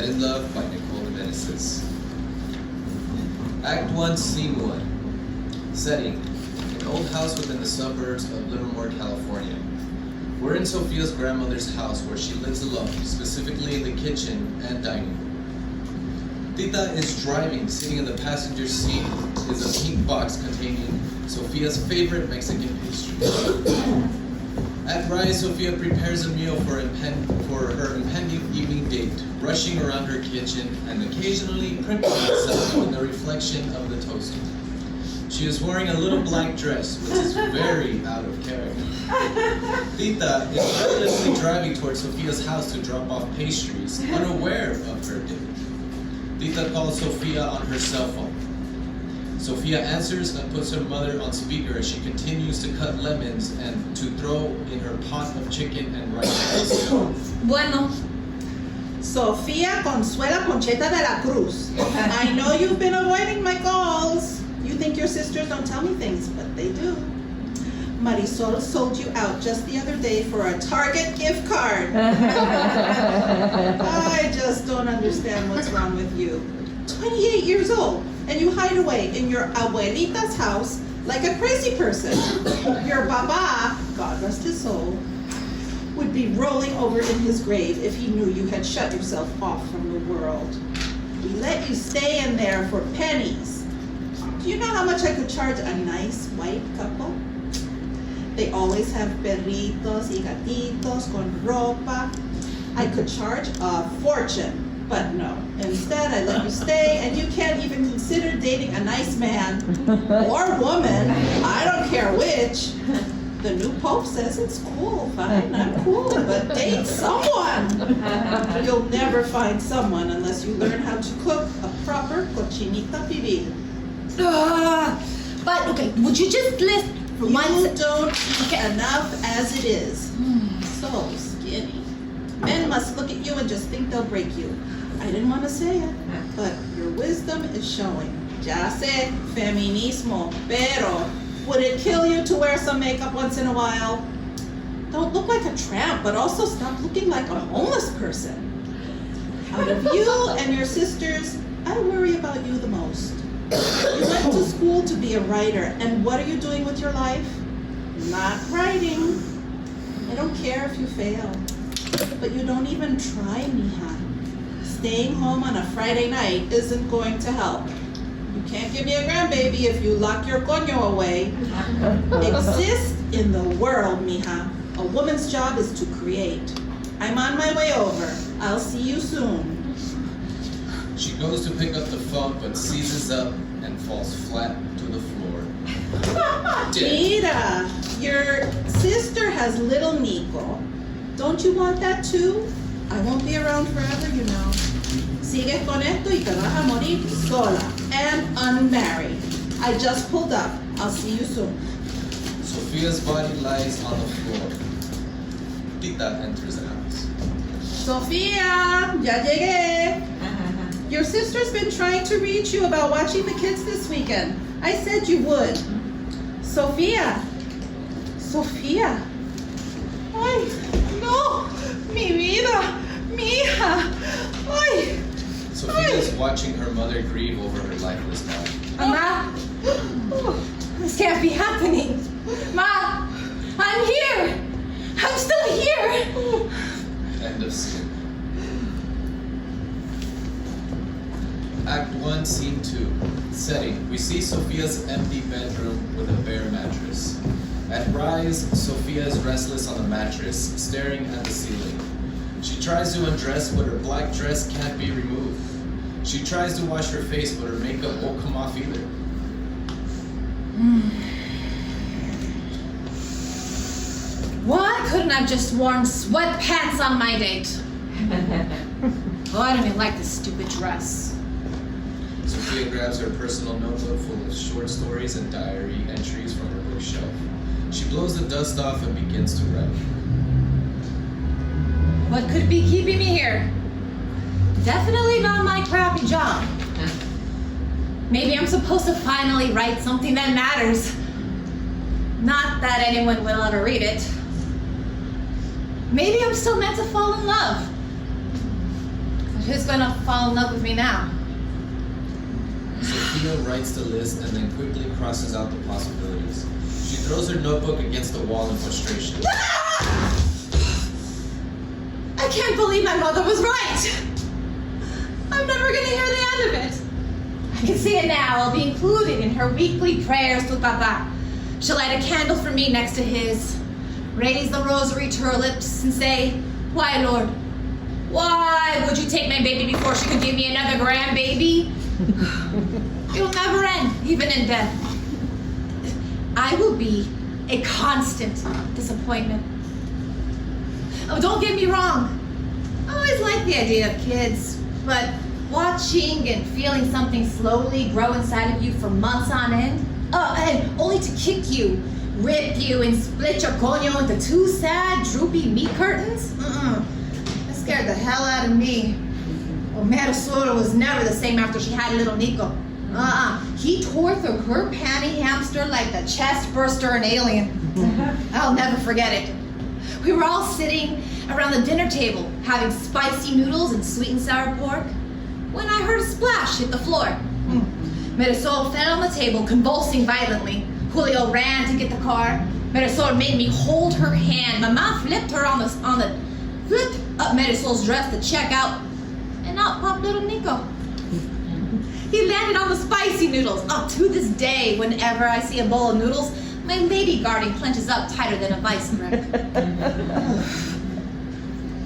In Love by Nicole de Meneses. Act 1, Scene 1. Setting: an old house within the suburbs of Livermore, California. We're in Sophia's grandmother's house where she lives alone, specifically in the kitchen and dining room. Tita is driving. Sitting in the passenger seat is a pink box containing Sophia's favorite Mexican pastry. At Rise, Sophia prepares a meal for her impending evening date, rushing around her kitchen and occasionally crimping herself in the reflection of the toaster. She is wearing a little black dress, which is very out of character. Tita is recklessly driving towards Sophia's house to drop off pastries, unaware of her date. Tita calls Sophia on her cell phone. Sophia answers and puts her mother on speaker as she continues to cut lemons and to throw in her pot of chicken and rice. Bueno. Sofia Consuela Concheta de la Cruz. I know you've been avoiding my calls. You think your sisters don't tell me things, but they do. Marisol sold you out just the other day for a Target gift card. I just don't understand what's wrong with you. 28 years old, and you hide away in your abuelita's house like a crazy person. Your papa, God rest his soul, would be rolling over in his grave if he knew you had shut yourself off from the world. We let you stay in there for pennies. Do you know how much I could charge a nice white couple? They always have perritos y gatitos con ropa. I could charge a fortune. But no, instead I let you stay, and you can't even consider dating a nice man or woman, I don't care which. The new Pope says it's cool, fine, I'm cool, but date someone. You'll never find someone unless you learn how to cook a proper cochinita pibil. But okay, would you just list for once? You don't eat enough as it is. So skinny. Men must look at you and just think they'll break you. I didn't want to say it, but your wisdom is showing. Ya sé, feminismo, pero would it kill you to wear some makeup once in a while? Don't look like a tramp, but also stop looking like a homeless person. Out of you and your sisters, I worry about you the most. You went to school to be a writer, and what are you doing with your life? Not writing. I don't care if you fail, but you don't even try, mija. Staying home on a Friday night isn't going to help. You can't give me a grandbaby if you lock your coño away. Exist in the world, mija. A woman's job is to create. I'm on my way over. I'll see you soon. She goes to pick up the phone but seizes up and falls flat to the floor. Mira, your sister has little Nico. Don't you want that too? I won't be around forever, you know. Sigue con esto y te vas a morir sola and unmarried. I just pulled up. I'll see you soon. Sophia's body lies on the floor. Tita enters the house. Sofia, ya llegué. Your sister's been trying to reach you about watching the kids this weekend. I said you would. Sofia. Sofia. Ay, no. Mi vida. Mi hija. Ay. Sophia is watching her mother grieve over her lifeless body. Ma, this can't be happening. Ma, I'm here. I'm still here. End of scene. Act 1, Scene 2. Setting: we see Sophia's empty bedroom with a bare mattress. At Rise, Sophia is restless on the mattress, staring at the ceiling. She tries to undress, but her black dress can't be removed. She tries to wash her face, but her makeup won't come off either. Why couldn't I have just worn sweatpants on my date? Oh, I don't even like this stupid dress. Sophia grabs her personal notebook full of short stories and diary entries from her bookshelf. She blows the dust off and begins to write. What could be keeping me here? Definitely not my crappy job. Maybe I'm supposed to finally write something that matters. Not that anyone will ever read it. Maybe I'm still meant to fall in love. Who's gonna fall in love with me now? Sophia writes the list and then quickly crosses out the possibilities. She throws her notebook against the wall in frustration. I can't believe my mother was right. I'm never gonna hear the end of it. I can see it now. I'll be included in her weekly prayers to Papa. She'll light a candle for me next to his, raise the rosary to her lips and say, "Why, Lord? Why would you take my baby before she could give me another grandbaby?" It'll never end, even in death. I will be a constant disappointment. Oh, don't get me wrong. I always liked the idea of kids, but watching and feeling something slowly grow inside of you for months on end, and only to kick you, rip you, and split your coño into two sad, droopy meat curtains? That scared the hell out of me. Oh, Marisol was never the same after she had little Nico. He tore through her panty hamster like the chest burster an alien. I'll never forget it. We were all sitting around the dinner table having spicy noodles and sweet and sour pork when I heard a splash hit the floor. Marisol fell on the table, convulsing violently. Julio ran to get the car. Marisol made me hold her hand. Mama flipped her on the flipped up Marisol's dress to check out, and out popped little Nico. He landed on the spicy noodles. To this day, whenever I see a bowl of noodles, my lady guarding clenches up tighter than a vice grip.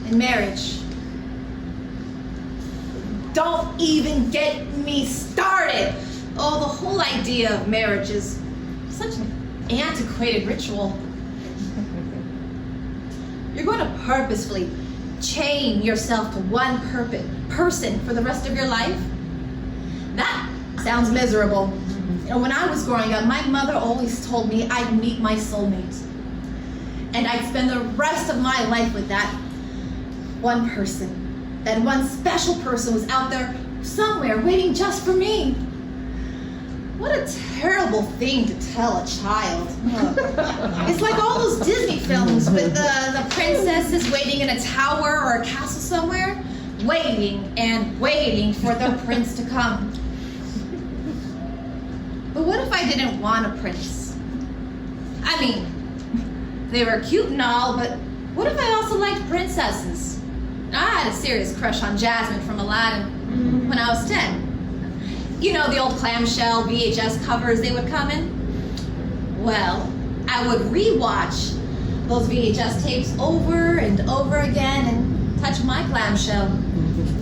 And marriage. Don't even get me started. Oh, the whole idea of marriage is such an antiquated ritual. You're going to purposefully chain yourself to one person for the rest of your life? That sounds miserable. When I was growing up, my mother always told me I'd meet my soulmate. And I'd spend the rest of my life with that one person. That one special person was out there somewhere waiting just for me. What a terrible thing to tell a child. It's like all those Disney films with the princesses waiting in a tower or a castle somewhere, waiting and waiting for their prince to come. But what if I didn't want a prince? I mean, they were cute and all, but what if I also liked princesses? I had a serious crush on Jasmine from Aladdin when I was 10. You know, the old clamshell VHS covers they would come in? Well, I would rewatch those VHS tapes over and over again and touch my clamshell,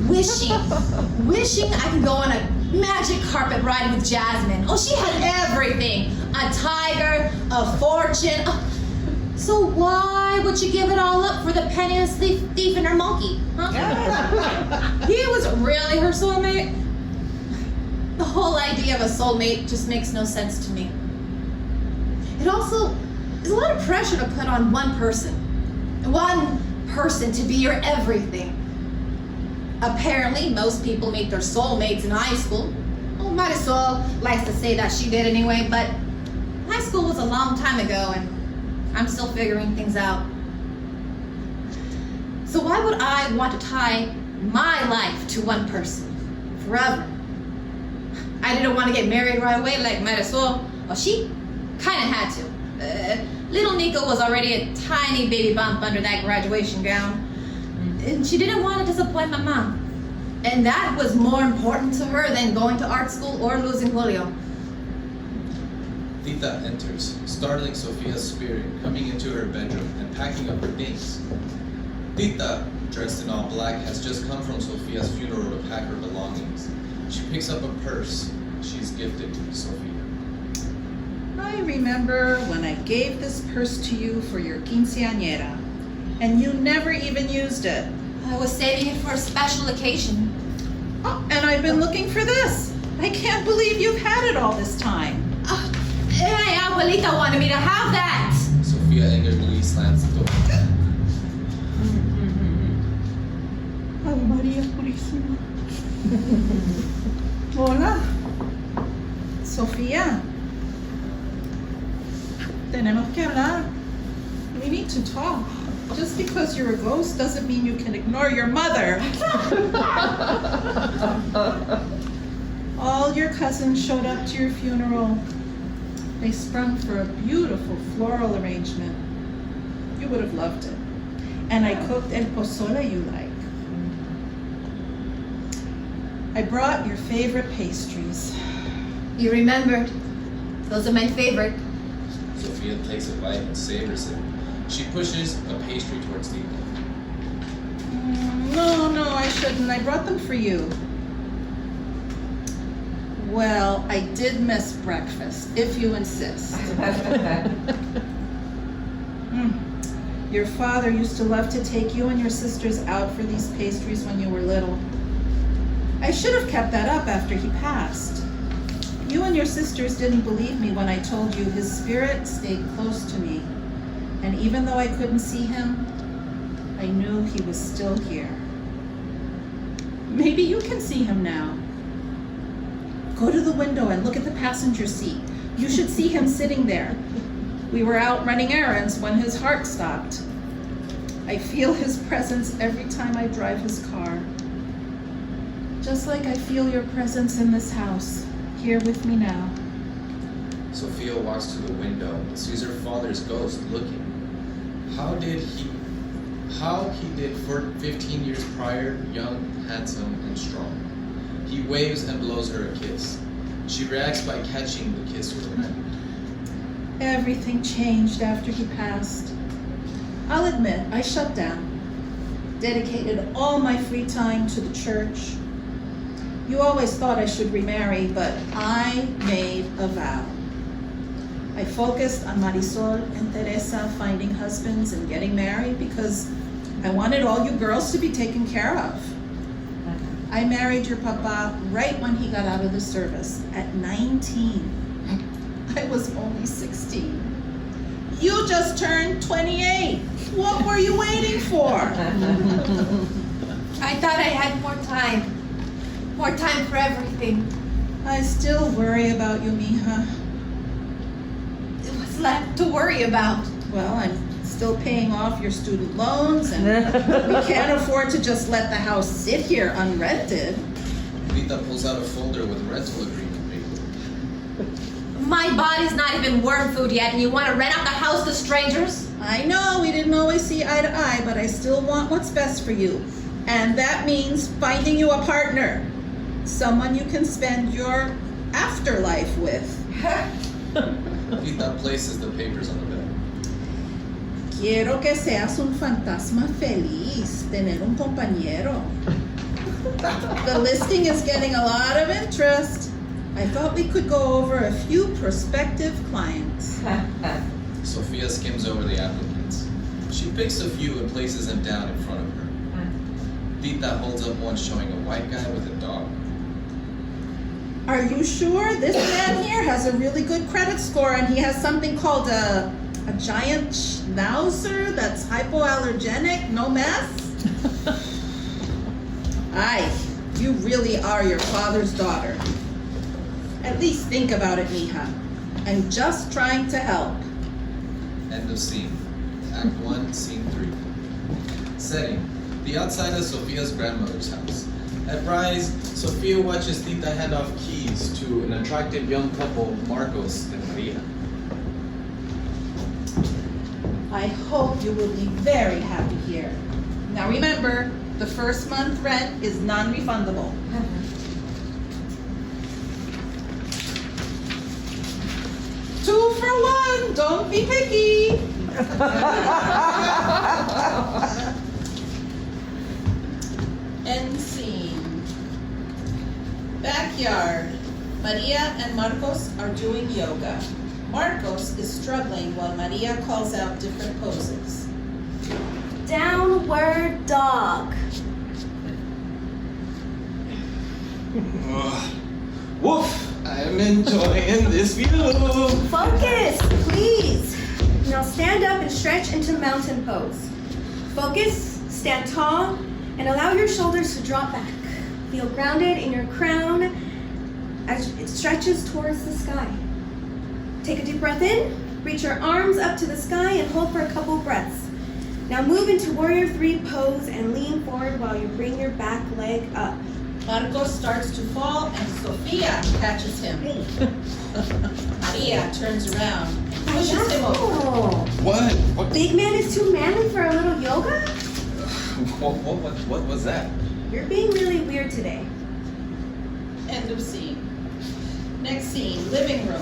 wishing I could go on a magic carpet ride with Jasmine. Oh, she had everything. A tiger, a fortune. So why would she give it all up for the penniless thief and her monkey? Huh? He was really her soulmate? The whole idea of a soulmate just makes no sense to me. It also is a lot of pressure to put on one person to be your everything. Apparently, most people meet their soulmates in high school. Well, Marisol likes to say that she did anyway, but high school was a long time ago and I'm still figuring things out. So why would I want to tie my life to one person forever? I didn't want to get married right away like Marisol. Well, she kind of had to. Little Nico was already a tiny baby bump under that graduation gown. And she didn't want to disappoint my mom. And that was more important to her than going to art school or losing Julio. Tita enters, startling Sophia's spirit, coming into her bedroom and packing up her things. Tita, dressed in all black, has just come from Sophia's funeral to pack her belongings. She picks up a purse she's gifted to Sophia. I remember when I gave this purse to you for your quinceañera, and you never even used it. I was saving it for a special occasion. Oh, and I've been looking for this. I can't believe you've had it all this time. Hey, Abuelita wanted me to have that. Sophia angrily slams the door. Ay, María Purísima. Hola. Sofía. Tenemos que hablar. We need to talk. Just because you're a ghost doesn't mean you can ignore your mother. All your cousins showed up to your funeral. They sprung for a beautiful floral arrangement. You would have loved it. And I cooked el pozole you like. I brought your favorite pastries. You remembered. Those are my favorite. Sophia takes a bite and savors it. She pushes a pastry towards Tita. No, I shouldn't. I brought them for you. Well, I did miss breakfast, if you insist. Your father used to love to take you and your sisters out for these pastries when you were little. I should have kept that up after he passed. You and your sisters didn't believe me when I told you his spirit stayed close to me. And even though I couldn't see him, I knew he was still here. Maybe you can see him now. Go to the window and look at the passenger seat. You should see him sitting there. We were out running errands when his heart stopped. I feel his presence every time I drive his car. Just like I feel your presence in this house, here with me now. Sophia walks to the window and sees her father's ghost looking. How he did for 15 years prior, young, handsome, and strong. He waves and blows her a kiss. She reacts by catching the kiss with her hand. Everything changed after he passed. I'll admit, I shut down. Dedicated all my free time to the church. You always thought I should remarry, but I made a vow. I focused on Marisol and Teresa finding husbands and getting married because I wanted all you girls to be taken care of. I married your papa right when he got out of the service, at 19. I was only 16. You just turned 28. What were you waiting for? I thought I had more time. More time for everything. I still worry about you, mija. What's left to worry about? Well, I'm still paying off your student loans, and we can't afford to just let the house sit here unrented. Tita pulls out a folder with rental agreement paper. My body's not even worm food yet, and you want to rent out the house to strangers? I know we didn't always see eye to eye, but I still want what's best for you. And that means finding you a partner. Someone you can spend your afterlife with. Tita places the papers on the bed. Quiero que seas un fantasma feliz, tener un compañero. The listing is getting a lot of interest. I thought we could go over a few prospective clients. Sophia skims over the applicants. She picks a few and places them down in front of her. Tita holds up one showing a white guy with a dog. Are you sure? This man here has a really good credit score, and he has something called a giant schnauzer that's hypoallergenic, no mess? Aye, you really are your father's daughter. At least think about it, mija. I'm just trying to help. End of scene. Act 1, Scene 3. Setting: the outside of Sophia's grandmother's house. At Rise, Sophia watches Tita hand off keys to an attractive young couple, Marcos and Maria. I hope you will be very happy here. Now remember, the first month rent is non-refundable. Two for one, don't be picky. End scene. Backyard. Maria and Marcos are doing yoga. Marcos is struggling while Maria calls out different poses. Downward dog. Woof! I'm enjoying this view. Focus, please. Now stand up and stretch into mountain pose. Focus, stand tall, and allow your shoulders to drop back. Feel grounded in your crown as it stretches towards the sky. Take a deep breath in, reach your arms up to the sky and hold for a couple breaths. Now move into Warrior 3 pose and lean forward while you bring your back leg up. Marcos starts to fall and Sofia catches him. Maria turns around and pushes him over. Oh, What? big man is too manly for a little yoga? What was that? You're being really weird today. End of scene. Next scene, living room.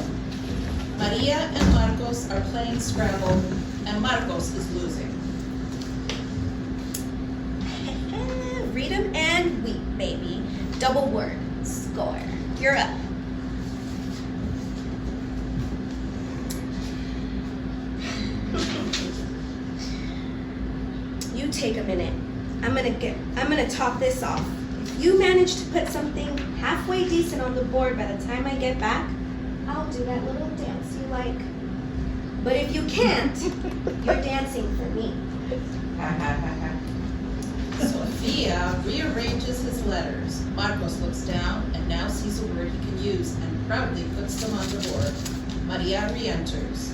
Maria and Marcos are playing Scrabble and Marcos is losing. Read 'em and weep, baby. Double word. Score. You're up. You take a minute. I'm gonna top this off. If you manage to put something halfway decent on the board by the time I get back, I'll do that little dance you like. But if you can't, you're dancing for me. Sofia rearranges his letters. Marcos looks down and now sees a word he can use and proudly puts them on the board. Maria re-enters.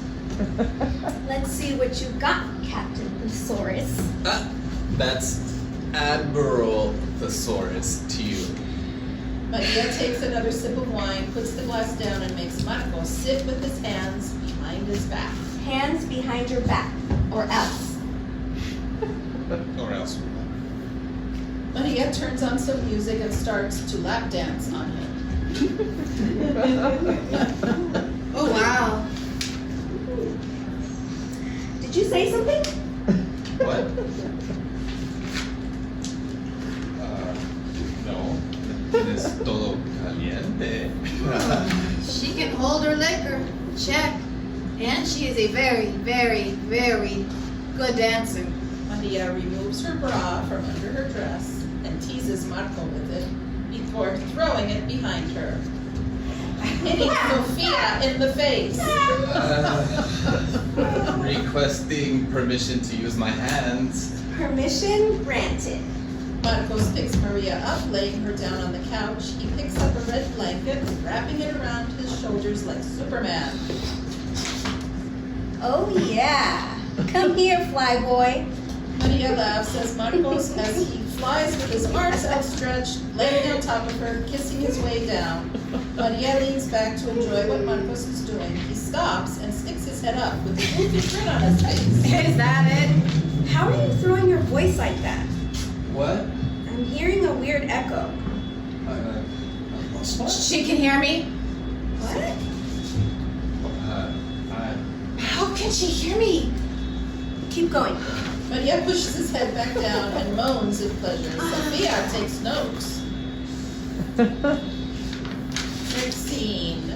Let's see what you got, Captain Thesaurus. That's Admiral Thesaurus to you. Maria takes another sip of wine, puts the glass down, and makes Marcos sit with his hands behind his back. Hands behind your back, or else. Or else. Maria turns on some music and starts to lap dance on him. Oh, wow. Did you say something? What? No. Es todo caliente. She can hold her liquor. Check. And she is a very, very, very good dancer. Maria removes her bra from under her dress and teases Marco with it before throwing it behind her, hitting Sofia in the face. Requesting permission to use my hands. Permission granted. Marcos picks Maria up, laying her down on the couch. He picks up a red blanket, wrapping it around his shoulders like Superman. Oh, yeah. Come here, flyboy. Maria laughs as Marcos, as he flies with his arms outstretched, laying on top of her, kissing his way down. Maria leans back to enjoy what Marcos is doing. He stops and sticks his head up with a goofy grin on his face. Is that it? How are you throwing your voice like that? What? I'm hearing a weird echo. What? She can hear me? What? How can she hear me? Keep going. Maria pushes his head back down and moans in pleasure. Sofia takes notes. Next scene.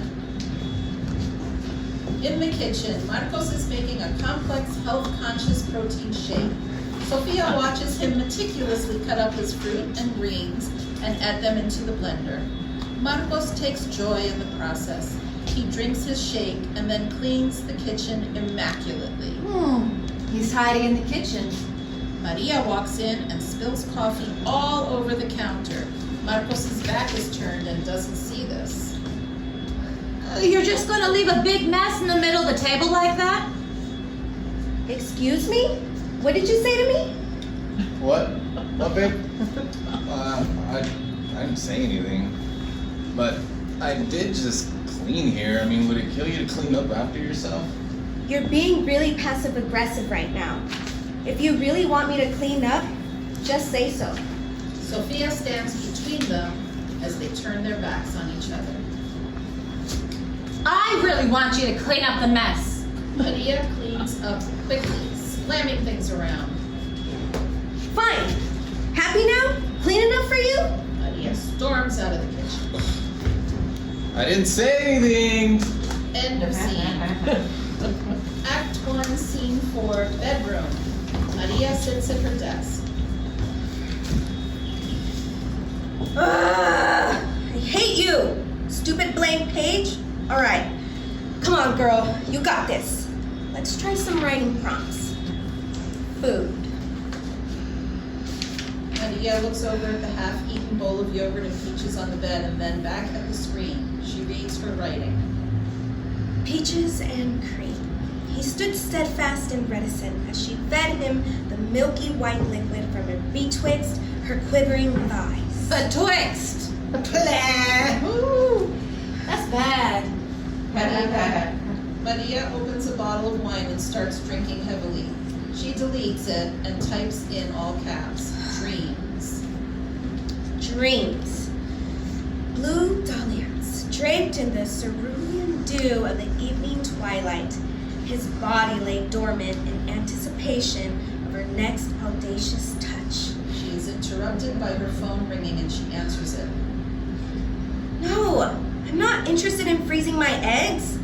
In the kitchen, Marcos is making a complex, health-conscious protein shake. Sofia watches him meticulously cut up his fruit and greens and add them into the blender. Marcos takes joy in the process. He drinks his shake and then cleans the kitchen immaculately. He's hiding in the kitchen. Maria walks in and spills coffee all over the counter. Marcos' back is turned and doesn't see this. You're just going to leave a big mess in the middle of the table like that? Excuse me? What did you say to me? What? What, babe? I didn't say anything. But I did just clean here. I mean, would it kill you to clean up after yourself? You're being really passive-aggressive right now. If you really want me to clean up, just say so. Sofia stands between them as they turn their backs on each other. I really want you to clean up the mess. Maria cleans up quickly, slamming things around. Fine. Happy now? Clean enough for you? Maria storms out of the kitchen. I didn't say anything. End of scene. Act 1, Scene 4, bedroom. Maria sits at her desk. I hate you! Stupid blank page. All right. Come on, girl. You got this. Let's try some writing prompts. Food. Maria looks over at the half-eaten bowl of yogurt and peaches on the bed and then back at the screen. She reads her writing. Peaches and cream. He stood steadfast and reticent as she fed him the milky white liquid from betwixt her quivering thighs. Betwixt. Ooh. That's bad. Maria opens a bottle of wine and starts drinking heavily. She deletes it and types in all caps, dreams. Dreams. Blue dahlias, draped in the cerulean dew of the evening twilight. His body lay dormant in anticipation of her next audacious touch. She is interrupted by her phone ringing and she answers it. No, I'm not interested in freezing my eggs.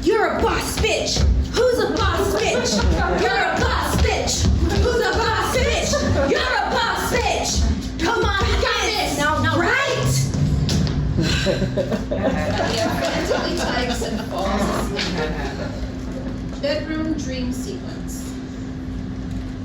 You're a boss bitch! Who's a boss bitch? You're a boss bitch! Who's a boss bitch? You're a boss bitch! Come on, I got this! Now, right! Maria frantically types and falls asleep. Bedroom dream sequence.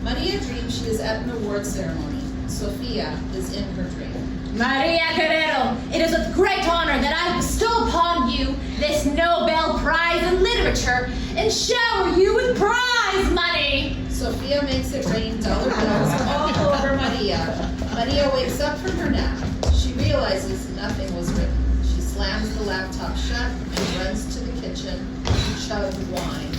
Maria dreams she is at an award ceremony. Sophia is in her dream. Maria Guerrero, it is with great honor that I bestow upon you this Nobel Prize in Literature and shower you with prize money. Sophia makes it rain dollar bills all over Maria. Maria wakes up from her nap. She realizes nothing was written. She slams the laptop shut and runs to the kitchen to chug wine.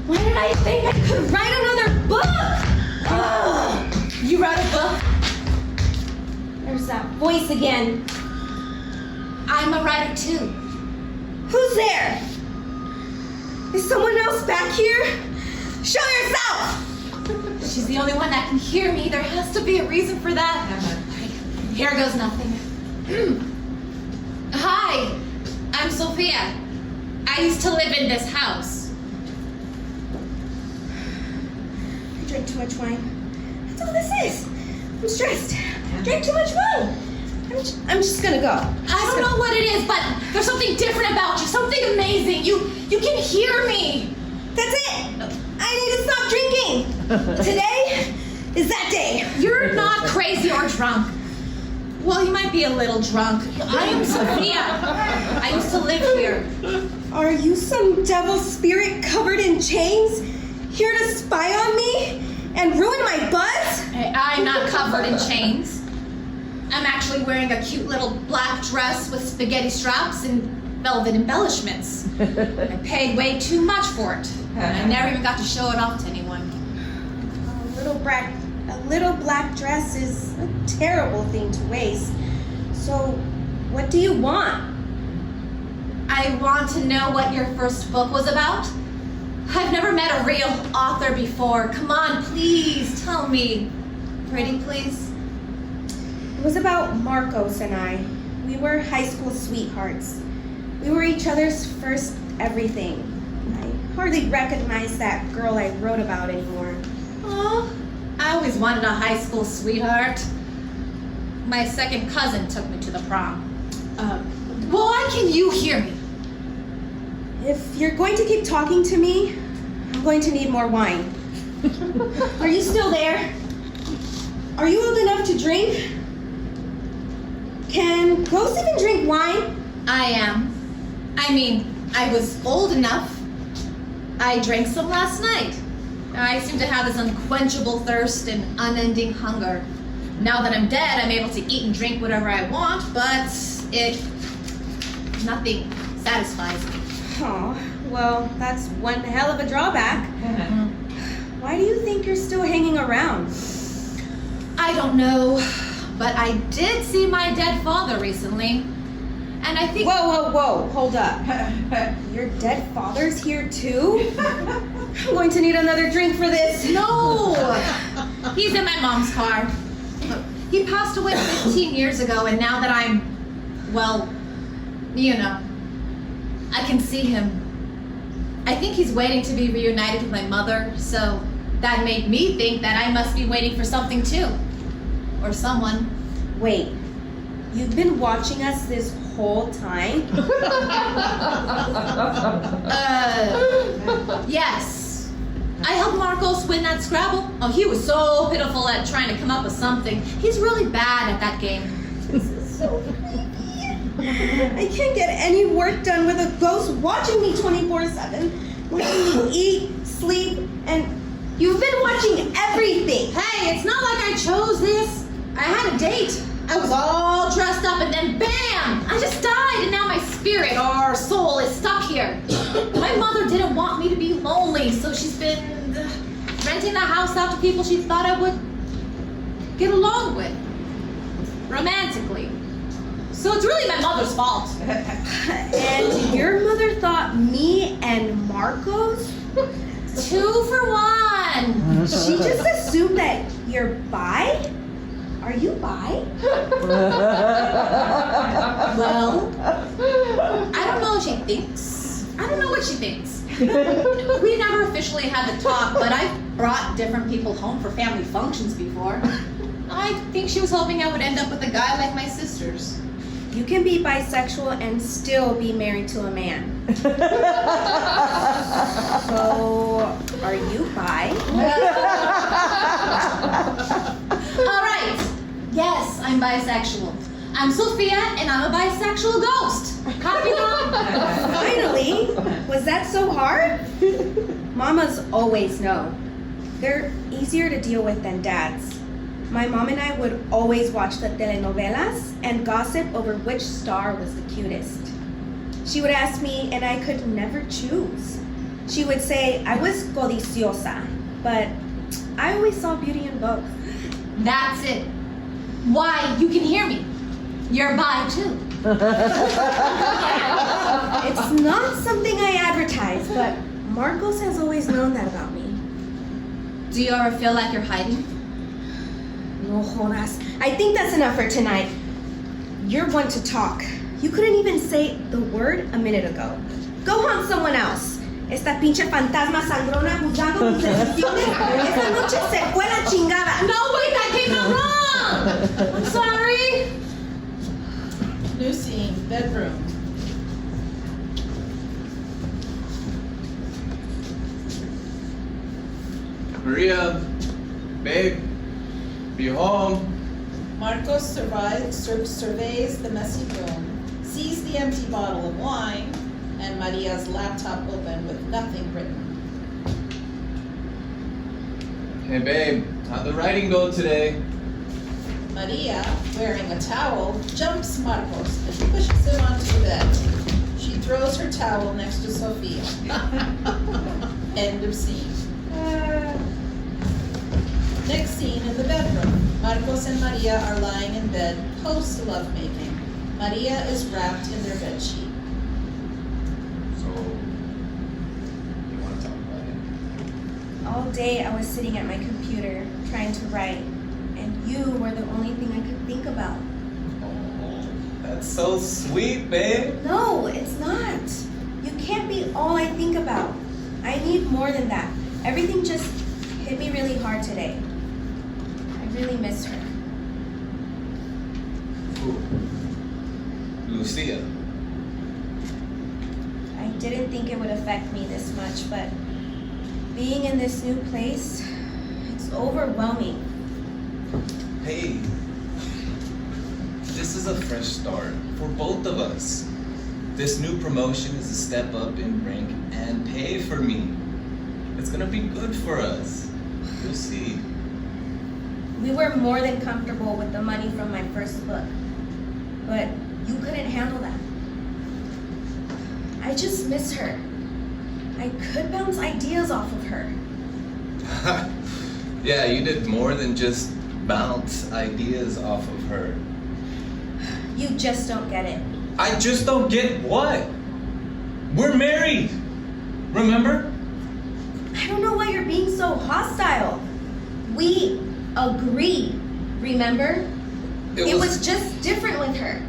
Why did I think I could write another book? You wrote a book? There's that voice again. I'm a writer too. Who's there? Is someone else back here? Show yourself! She's the only one that can hear me. There has to be a reason for that. Here goes nothing. Hi, I'm Sophia. I used to live in this house. I drank too much wine. That's all this is. I'm stressed. Drank too much wine. I'm just gonna go. I don't know what it is, but there's something different about you, something amazing. You can hear me. That's it. I need to stop drinking. Today is that day. You're not crazy or drunk. Well, you might be a little drunk. I am Sophia. I used to live here. Are you some devil spirit covered in chains, here to spy on me and ruin my buzz? I'm not covered in chains. I'm actually wearing a cute little black dress with spaghetti straps and velvet embellishments. I paid way too much for it. And I never even got to show it off to anyone. A little black dress is a terrible thing to waste. So, what do you want? I want to know what your first book was about. I've never met a real author before. Come on, please, tell me. Pretty, please. It was about Marcos and I. We were high school sweethearts. We were each other's first everything. I hardly recognize that girl I wrote about anymore. Oh, I always wanted a high school sweetheart. My second cousin took me to the prom. Why can you hear me? If you're going to keep talking to me, I'm going to need more wine. Are you still there? Are you old enough to drink? Can ghosts even drink wine? I am. I mean, I was old enough. I drank some last night. I seem to have this unquenchable thirst and unending hunger. Now that I'm dead, I'm able to eat and drink whatever I want, but nothing satisfies me. Oh, well, that's one hell of a drawback. Why do you think you're still hanging around? I don't know, but I did see my dead father recently, and I think... Whoa, hold up. Your dead father's here too? I'm going to need another drink for this. No! He's in my mom's car. He passed away 15 years ago, and now that I'm, well, you know, I can see him. I think he's waiting to be reunited with my mother, so that made me think that I must be waiting for something too. Or someone. Wait, you've been watching us this whole time? Yes. I helped Marcos win that Scrabble. Oh, he was so pitiful at trying to come up with something. He's really bad at that game. This is so creepy. I can't get any work done with a ghost watching me 24/7. Watching me eat, sleep, and you've been watching everything. Hey, it's not like I chose this. I had a date. I was all dressed up and then bam! I just died and now my spirit or soul is stuck here. My mother didn't want me to be lonely, so she's been renting the house out to people she thought I would get along with. Romantically. So it's really my mother's fault. And your mother thought me and Marcos? 2 for 1. She just assumed that you're bi? Are you bi? Well, I don't know what she thinks. I don't know what she thinks. We never officially had the talk, but I've brought different people home for family functions before. I think she was hoping I would end up with a guy like my sisters. You can be bisexual and still be married to a man. So, are you bi? All right. Yes, I'm bisexual. I'm Sophia, and I'm a bisexual ghost. Copy that? Finally? Was that so hard? Mamas always know. They're easier to deal with than dads. My mom and I would always watch the telenovelas and gossip over which star was the cutest. She would ask me, and I could never choose. She would say I was codiciosa, but I always saw beauty in both. That's it. Why, you can hear me. You're bi too. It's not something I advertise, but Marcos has always known that about me. Do you ever feel like you're hiding? No jodas. I think that's enough for tonight. You're one to talk. You couldn't even say the word a minute ago. Go haunt someone else. Esta pinche fantasma sangrona juzgando mis decisiones. Esta noche se fue la chingada. No, wait, that came out wrong! I'm sorry. New scene, bedroom. Maria, babe, be home. Marcos surveys the messy room, sees the empty bottle of wine, and Maria's laptop open with nothing written. Hey, babe, how'd the writing go today? Maria, wearing a towel, jumps Marcos and pushes him onto the bed. She throws her towel next to Sophia. End of scene. Next scene in the bedroom. Marcos and Maria are lying in bed post-lovemaking. Maria is wrapped in their bedsheet. So, you want to talk about it? All day I was sitting at my computer trying to write, and you were the only thing I could think about. Oh, that's so sweet, babe. No, it's not. You can't be all I think about. I need more than that. Everything just hit me really hard today. I really miss her. Who? Lucia. I didn't think it would affect me this much, but being in this new place, it's overwhelming. Hey, this is a fresh start for both of us. This new promotion is a step up in rank and pay for me. It's gonna be good for us. You'll see. We were more than comfortable with the money from my first book, but you couldn't handle that. I just miss her. I could bounce ideas off of her. Yeah, you did more than just bounce ideas off of her. You just don't get it. I just don't get what? We're married. Remember? I don't know why you're being so hostile. We agreed, remember? It was just different with her.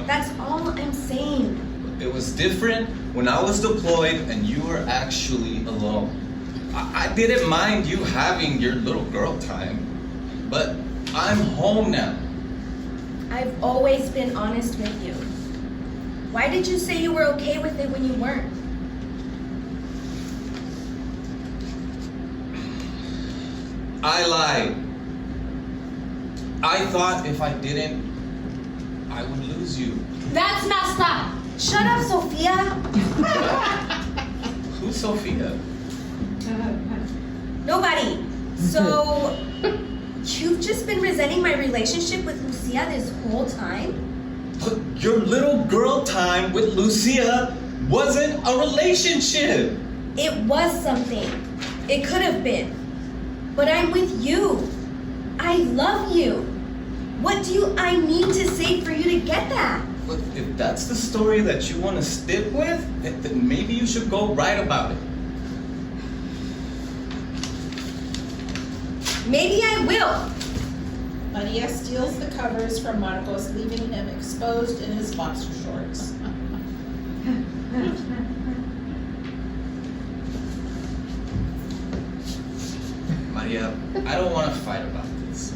That's all I'm saying. It was different when I was deployed and you were actually alone. I didn't mind you having your little girl time, but I'm home now. I've always been honest with you. Why did you say you were okay with it when you weren't? I lied. I thought if I didn't, I would lose you. That's messed up. Shut up, Sophia. Who's Sophia? Nobody. So, you've just been resenting my relationship with Lucia this whole time? But your little girl time with Lucia wasn't a relationship. It was something. It could have been. But I'm with you. I love you. What do I need to say for you to get that? But if that's the story that you want to stick with, then maybe you should go write about it. Maybe I will. Maria steals the covers from Marcos, leaving him exposed in his boxer shorts. Maria, I don't want to fight about this.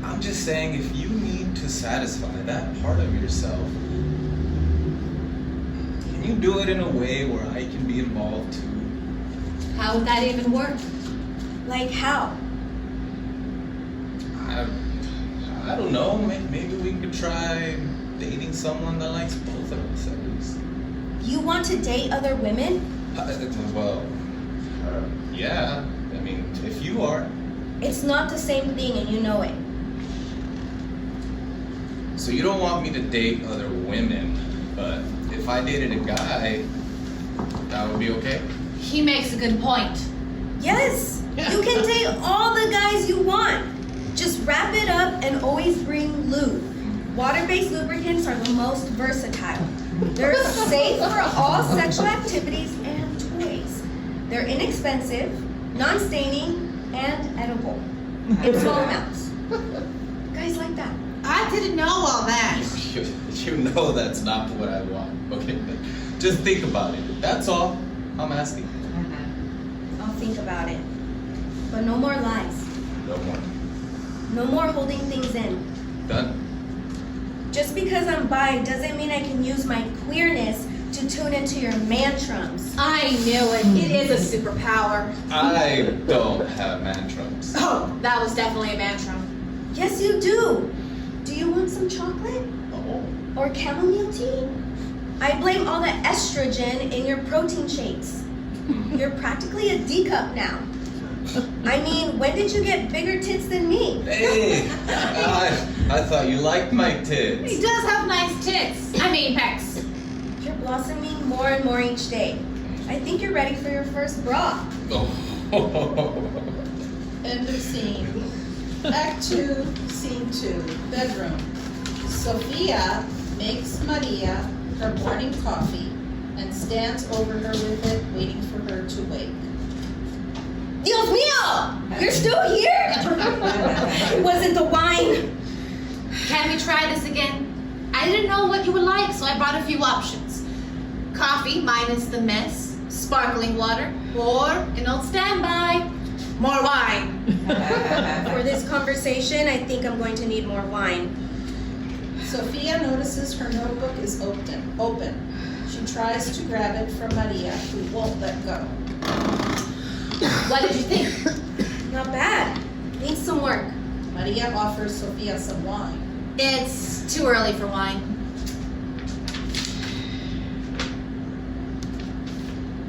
I'm just saying if you need to satisfy that part of yourself, can you do it in a way where I can be involved too? How would that even work? Like how? I don't know. Maybe we could try dating someone that likes both of us at least. You want to date other women? Yeah. I mean, if you are. It's not the same thing and you know it. So you don't want me to date other women, but if I dated a guy, that would be okay? He makes a good point. Yes! You can date all the guys you want. Just wrap it up and always bring lube. Water-based lubricants are the most versatile. They're safe for all sexual activities and toys. They're inexpensive, non-staining, and edible. In small amounts. Guys like that. I didn't know all that. You know that's not what I want, okay? Just think about it. That's all I'm asking. I'll think about it. But no more lies. No more. No more holding things in. Done? Just because I'm bi doesn't mean I can use my queerness to tune into your mantrums. I knew it. It is a superpower. I don't have mantrums. Oh, that was definitely a mantrum. Yes, you do. Do you want some chocolate? Oh. Or chamomile tea? I blame all the estrogen in your protein shakes. You're practically a D cup now. I mean, when did you get bigger tits than me? Hey, I thought you liked my He tits. does have nice tits. I mean, pecs. You're blossoming more and more each day. I think you're ready for your first bra. Oh. End of scene. Act 2, Scene 2, bedroom. Sophia makes Maria her morning coffee and stands over her with it, waiting for her to wake. Dios mío! You're still here? It wasn't the wine. Can we try this again? I didn't know what you would like, so I brought a few options. Coffee minus the mess, sparkling water, or an old standby, more wine. For this conversation, I think I'm going to need more wine. Sophia notices her notebook is open. She tries to grab it from Maria, who won't let go. What did you think? Not bad. Needs some work. Maria offers Sophia some wine. It's too early for wine.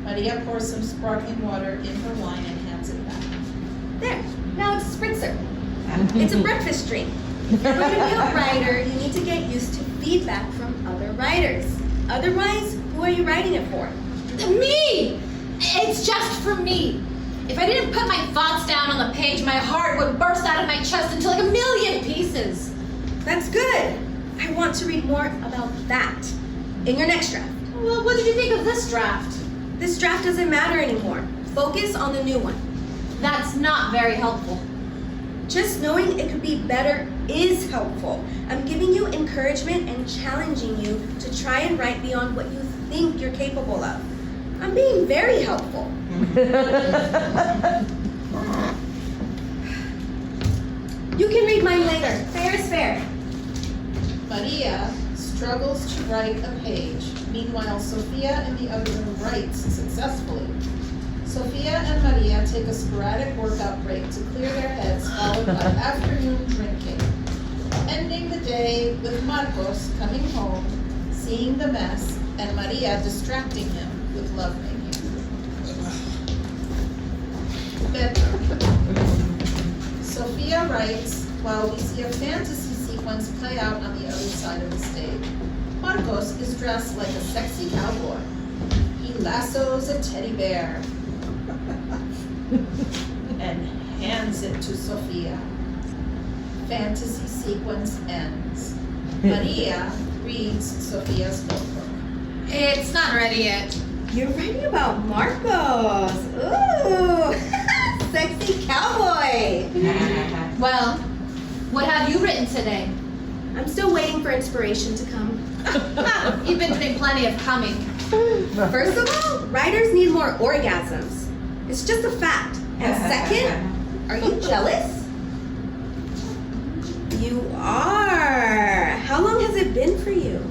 Maria pours some sparkling water in her wine and hands it back. There. Now it's a spritzer. It's a breakfast drink. If you're going to be a writer, you need to get used to feedback from other writers. Otherwise, who are you writing it for? Me! It's just for me. If I didn't put my thoughts down on the page, my heart would burst out of my chest into like a million pieces. That's good. I want to read more about that in your next draft. Well, what did you think of this draft? This draft doesn't matter anymore. Focus on the new one. That's not very helpful. Just knowing it could be better is helpful. I'm giving you encouragement and challenging you to try and write beyond what you think you're capable of. I'm being very helpful. You can read mine later. Fair is fair. Maria struggles to write a page. Meanwhile, Sophia in the other room writes successfully. Sophia and Maria take a sporadic workout break to clear their heads, followed by afternoon drinking, ending the day with Marcos coming home, seeing the mess, and Maria distracting him with lovemaking. Bedroom. Sophia writes while we see a fantasy sequence play out on the other side of the stage. Marcos is dressed like a sexy cowboy. He lassos a teddy bear and hands it to Sophia. Fantasy sequence ends. Maria reads Sophia's notebook. It's not ready yet. You're writing about Marcos. Ooh, sexy cowboy. Well, what have you written today? I'm still waiting for inspiration to come. You've been doing plenty of coming. First of all, writers need more orgasms. It's just a fact. And second, are you jealous? You are. How long has it been for you?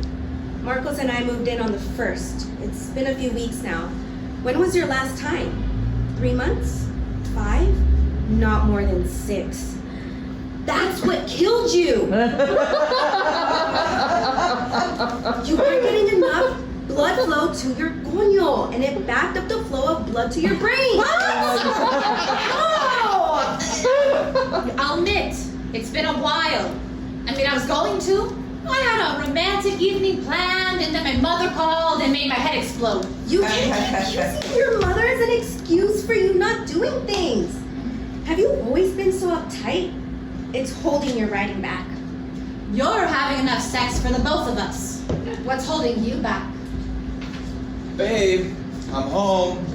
Marcos and I moved in on the 1st. It's been a few weeks now. When was your last time? 3 months? 5? Not more than 6. That's what killed you. You weren't getting enough blood flow to your coño, and it backed up the flow of blood to your brain. I'll admit, it's been a while. I mean, I was going to. I had a romantic evening planned, and then my mother called and made my head explode. You can't keep using your mother as an excuse for you not doing things. Have you always been so uptight? It's holding your writing back. You're having enough sex for the both of us. What's holding you back? Babe, I'm home.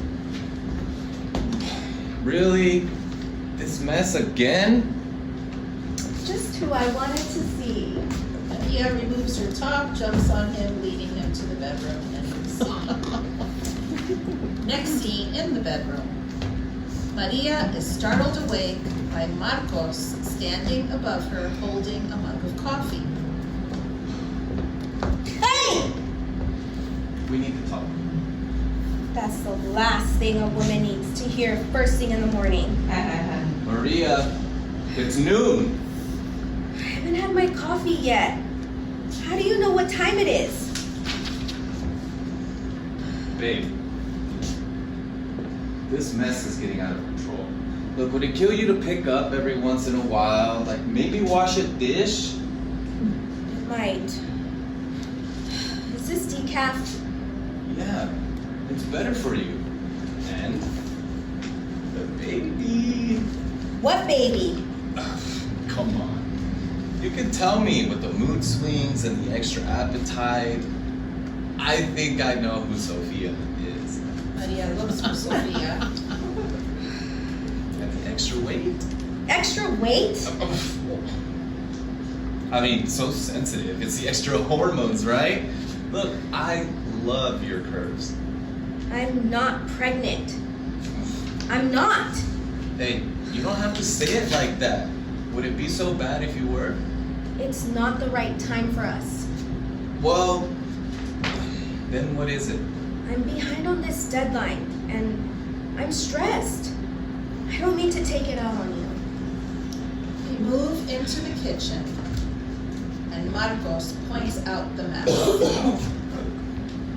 Really? This mess again? Just who I wanted to see. Maria removes her top, jumps on him, leading him to the bedroom, and scene. Next scene in the bedroom. Maria is startled awake by Marcos standing above her holding a mug of coffee. Hey! We need to talk. That's the last thing a woman needs to hear first thing in the morning. Maria, it's noon. I haven't had my coffee yet. How do you know what time it is? Babe, this mess is getting out of control. Look, would it kill you to pick up every once in a while? Like maybe wash a dish? It might. Is this decaf? Yeah, it's better for you. And the baby. What baby? Come on. You can tell me with the mood swings and the extra appetite. I think I know who Sophia is. Maria looks for Sophia. And the extra weight? Extra weight? I mean, so sensitive. It's the extra hormones, right? Look, I love your curves. I'm not pregnant. I'm not. Hey, you don't have to say it like that. Would it be so bad if you were? It's not the right time for us. Well, then what is it? I'm behind on this deadline, and I'm stressed. I don't mean to take it out on you. We move into the kitchen, and Marcos points out the mess.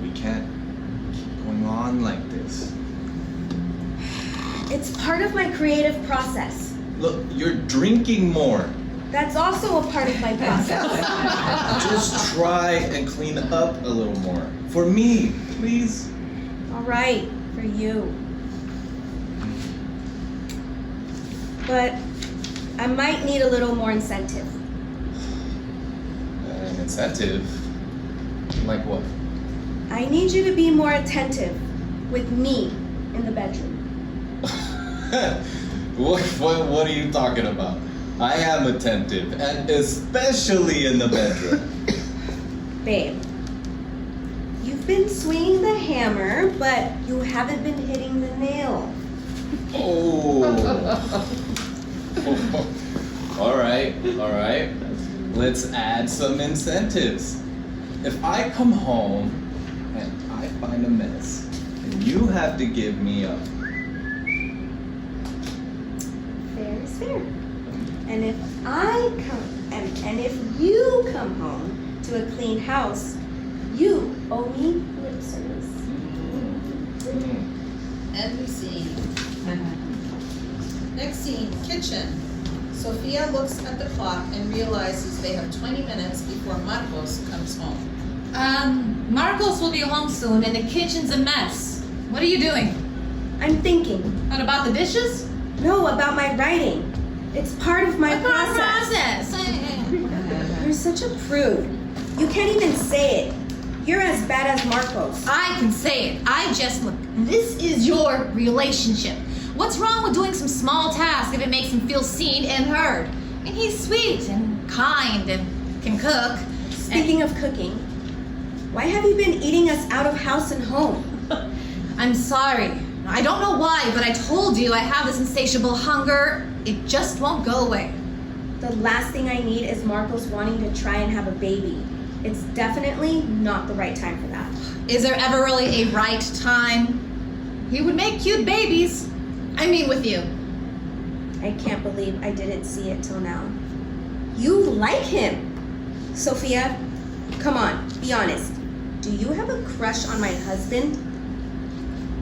We can't keep going on like this. It's part of my creative process. Look, you're drinking more. That's also a part of my process. Just try and clean up a little more. For me, please. All right, for you. But I might need a little more incentive. An incentive? Like what? I need you to be more attentive with me in the bedroom. What are you talking about? I am attentive, and especially in the bedroom. Babe, you've been swinging the hammer, but you haven't been hitting the nail. Oh. All right. Let's add some incentives. If I come home and I find a mess, and you have to give me a fair. And if if you come home to a clean house, you owe me lip service. End scene. Next scene, kitchen. Sophia looks at the clock and realizes they have 20 minutes before Marcos comes home. Marcos will be home soon and the kitchen's a mess. What are you doing? I'm thinking. What about the dishes? No, about my writing. It's part of my process. You're such a prude. You can't even say it. You're as bad as Marcos. I can say it. Look, this is your relationship. What's wrong with doing some small task if it makes him feel seen and heard? And he's sweet and kind and can cook. Speaking of cooking, why have you been eating us out of house and home? I'm sorry. I don't know why, but I told you I have this insatiable hunger. It just won't go away. The last thing I need is Marcos wanting to try and have a baby. It's definitely not the right time for that. Is there ever really a right time? He would make cute babies. I mean, with you. I can't believe I didn't see it till now. You like him. Sophia, come on, be honest. Do you have a crush on my husband?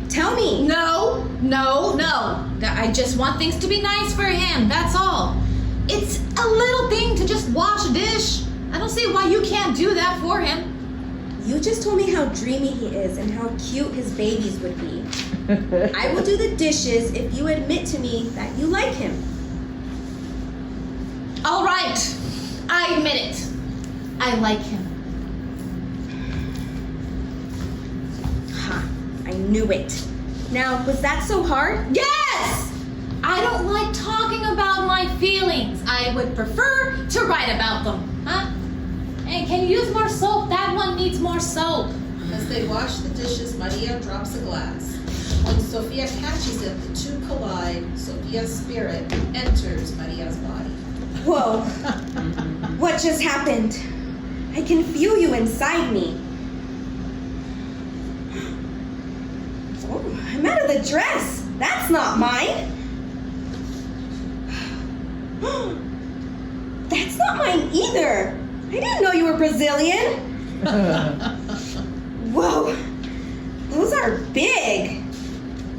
Tell me. No. I just want things to be nice for him, that's all. It's a little thing to just wash a dish. I don't see why you can't do that for him. You just told me how dreamy he is and how cute his babies would be. I will do the dishes if you admit to me that you like him. All right, I admit it. I like him. Ha, I knew it. Now, was that so hard? Yes! I don't like talking about my feelings. I would prefer to write about them, huh? Hey, can you use more soap? That one needs more soap. As they wash the dishes, Maria drops a glass. When Sophia catches it, the two collide. Sophia's spirit enters Maria's body. Whoa. What just happened? I can feel you inside me. Oh, I'm out of the dress. That's not mine. That's not mine either. I didn't know you were Brazilian. Whoa. Those are big.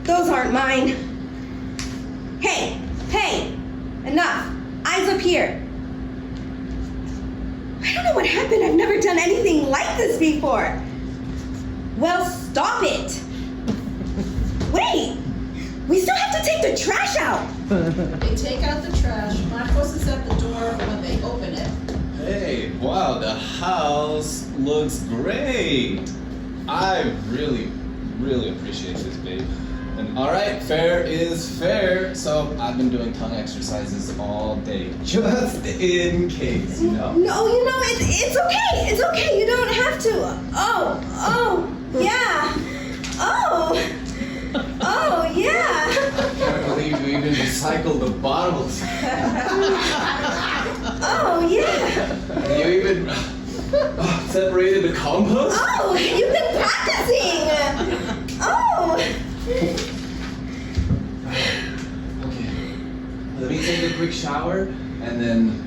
Those aren't mine. Hey, enough. Eyes up here. I don't know what happened. I've never done anything like this before. Well, stop it. Wait, we still have to take the trash out. They take out the trash. Marcos is at the door when they open it. Hey, wow, the house looks great. I really appreciate this, babe. And all right, fair is fair. So I've been doing tongue exercises all day, just in case, you know. No, it's okay. It's okay. You don't have to. Oh, yeah. Oh, yeah. I can't believe you even recycled the bottles. Oh, yeah. You even separated the compost? Oh, you've been practicing. Oh. Okay. Let me take a quick shower, and then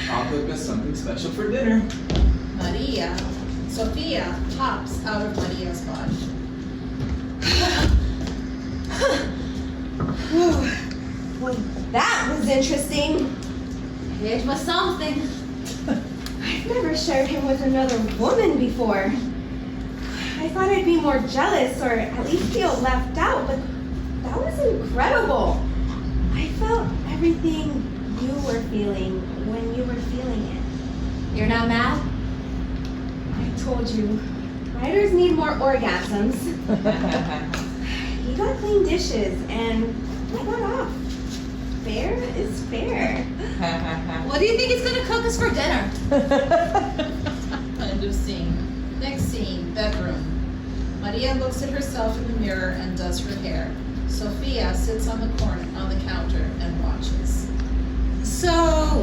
I'll cook us something special for dinner. Sophia pops out of Maria's body. Well, that was interesting. It was something. I've never shared him with another woman before. I thought I'd be more jealous or at least feel left out, but that was incredible. I felt everything you were feeling when you were feeling it. You're not mad? I told you, writers need more orgasms. He got clean dishes and I got off. Fair is fair. What do you think he's gonna cook us for dinner? End of scene. Next scene, bedroom. Maria looks at herself in the mirror and does her hair. Sophia sits on the counter and watches. So,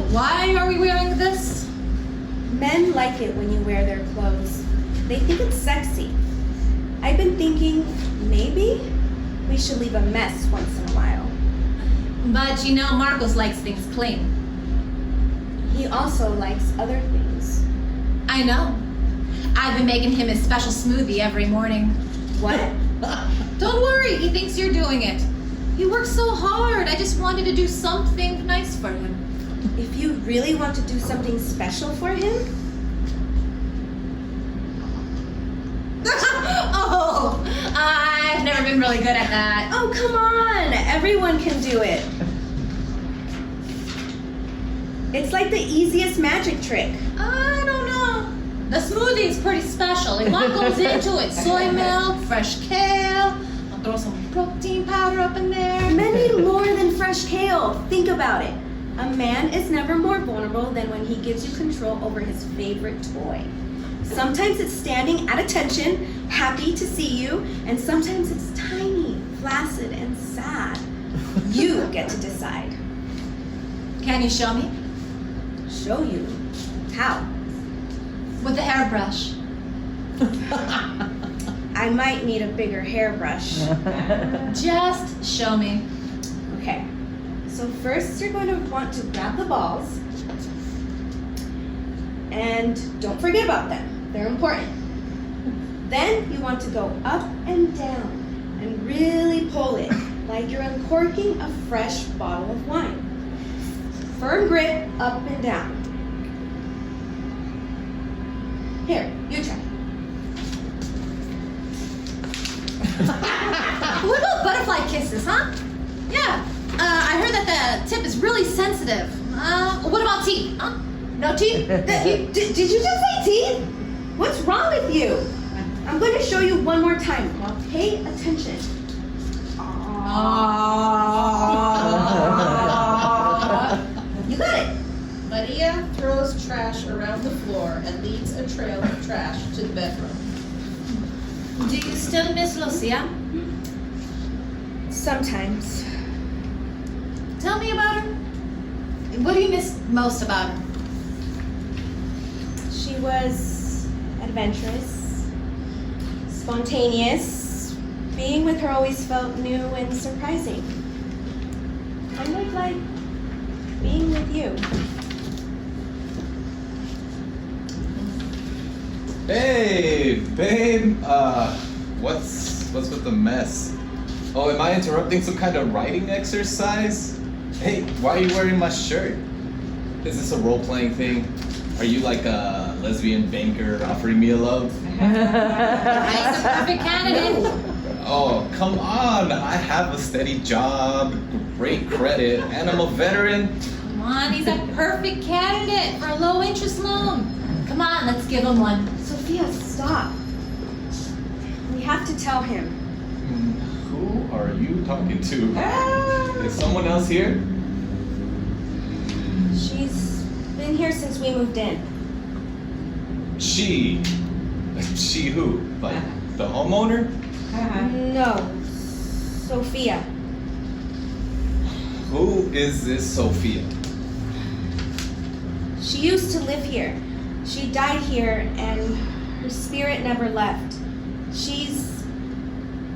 why are we wearing this? Men like it when you wear their clothes. They think it's sexy. I've been thinking maybe we should leave a mess once in a while. But you know Marcos likes things clean. He also likes other things. I know. I've been making him his special smoothie every morning. What? Don't worry, he thinks you're doing it. He works so hard. I just wanted to do something nice for him. If you really want to do something special for him, Oh, I've never been really good at that. oh, come on. Everyone can do it. It's like the easiest magic trick. I don't know. The smoothie's pretty special. A lot goes into it. Soy milk, fresh kale. I'll throw some protein powder up in there. Men need more than fresh kale. Think about it. A man is never more vulnerable than when he gives you control over his favorite toy. Sometimes it's standing at attention, happy to see you, and sometimes it's tiny, flaccid, and sad. You get to decide. Can you show me? Show you. How? With the hairbrush. I might need a bigger hairbrush. Just show me. Okay. So first you're going to want to grab the balls. And don't forget about them. They're important. Then you want to go up and down and really pull it like you're uncorking a fresh bottle of wine. Firm grip up and down. Here, you try. What about butterfly kisses, huh? Yeah. I heard that the tip is really sensitive. What about teeth? Huh? No teeth? Did you just say teeth? What's wrong with you? I'm going to show you one more time. Now pay attention. You got it. Maria throws trash around the floor and leads a trail of trash to the bedroom. Do you still miss Lucia? Sometimes. Tell me about her. What do you miss most about her? She was adventurous, spontaneous. Being with her always felt new and surprising. Kind of like being with you. Hey, babe. What's with the mess? Oh, am I interrupting some kind of writing exercise? Hey, why are you wearing my shirt? Is this a role-playing thing? Are you like a lesbian banker offering me a love? He's a perfect candidate. Oh, come on. I have a steady job, great credit, and I'm a veteran. Come on, he's a perfect candidate for a low interest loan. Come on, let's give him one. Sophia, stop. We have to tell him. Who are you talking to? Is someone else here? She's been here since we moved in. She who? Like the homeowner? No, Sophia. Who is this Sophia? She used to live here. She died here and her spirit never left. She's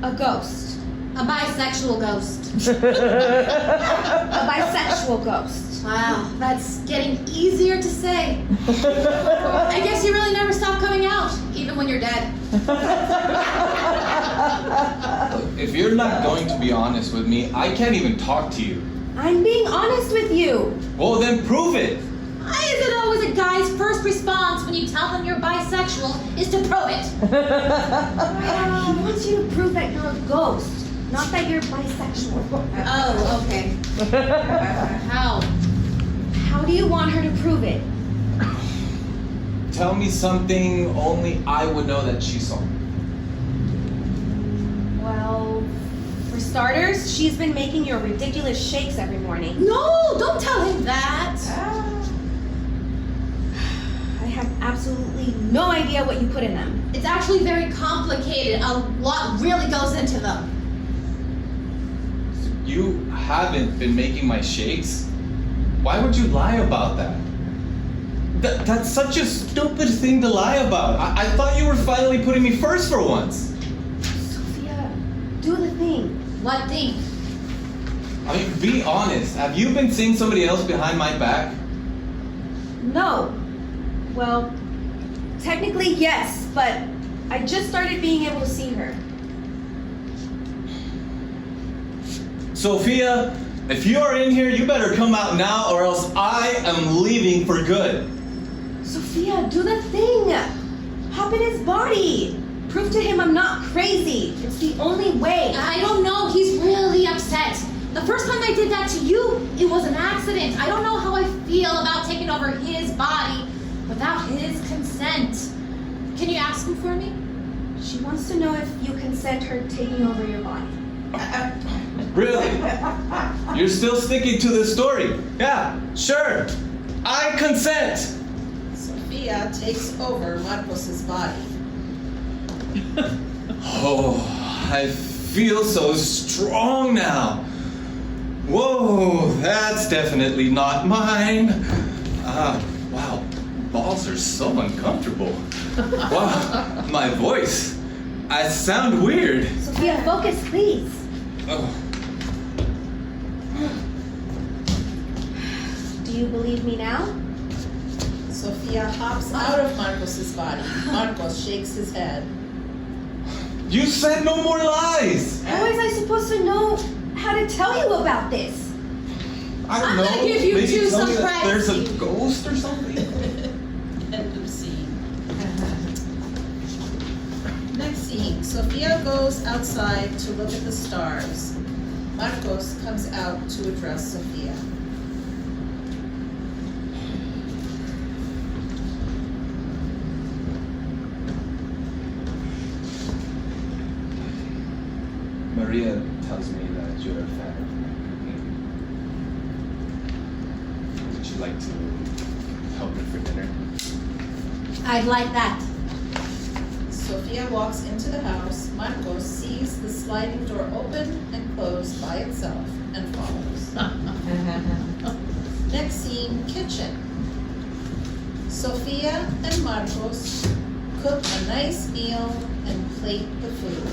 a ghost. A bisexual ghost. A bisexual ghost. Wow, that's getting easier to say. I guess you really never stop coming out, even when you're dead. If you're not going to be honest with me, I can't even talk to you. I'm being honest with you. Well, then prove it. Why is it always a guy's first response when you tell him you're bisexual is to prove it? He wants you to prove that you're a ghost, not that you're bisexual. Oh, okay. How? How do you want her to prove it? Tell me something only I would know that she saw. Well, for starters, she's been making your ridiculous shakes every morning. No, don't tell him that. I have absolutely no idea what you put in them. It's actually very complicated. A lot really goes into them. You haven't been making my shakes? Why would you lie about that? That's such a stupid thing to lie about. I thought you were finally putting me first for once. Sophia, do the thing. What thing? I mean, be honest. Have you been seeing somebody else behind my back? No. Well, technically yes, but I just started being able to see her. Sophia, if you are in here, you better come out now or else I am leaving for good. Sophia, do the thing. Hop in his body. Prove to him I'm not crazy. It's the only way. I don't know. He's really upset. The first time I did that to you, it was an accident. I don't know how I feel about taking over his body without his consent. Can you ask him for me? She wants to know if you consent her taking over your body. Really? You're still sticking to this story? Yeah, sure. I consent. Sophia takes over Marcos's body. Oh, I feel so strong now. Whoa, that's definitely not mine. Wow, balls are so uncomfortable. Wow, my voice. I sound weird. Sophia, focus, please. Oh. Do you believe me now? Sophia hops out of Marcos's body. Marcos shakes his head. You said no more lies. How was I supposed to know how to tell you about this? I don't I'm know. gonna give you Maybe two tell me that surprises. there's a ghost or something. End of scene. Next scene, Sophia goes outside to look at the stars. Marcos comes out to address Sophia. Maria tells me that you're a fan of my cooking. Would you like to help her for dinner? I'd like that. Sophia walks into the house. Marcos sees the sliding door open and close by itself and follows. Next scene, kitchen. Sophia and Marcos cook a nice meal and plate the food.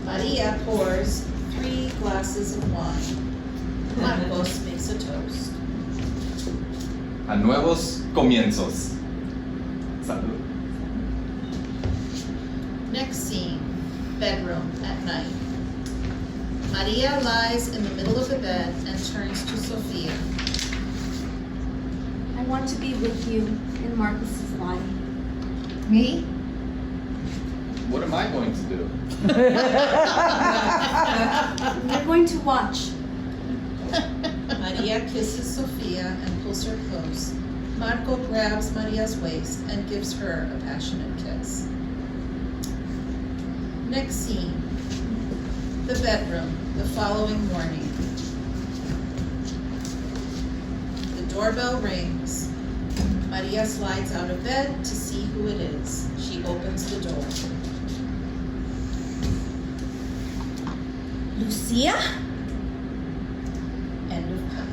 Maria pours 3 glasses of wine. Marcos makes a toast. A nuevos comienzos. Salud. Next scene, bedroom at night. Maria lies in the middle of the bed and turns to Sophia. I want to be with you in Marcus's body. Me? What am I going to do? We're going to watch. Maria kisses Sophia and pulls her close. Marco grabs Maria's waist and gives her a passionate kiss. Next scene, the bedroom, the following morning. The doorbell rings. Maria slides out of bed to see who it is. She opens the door. Lucia? End of cut.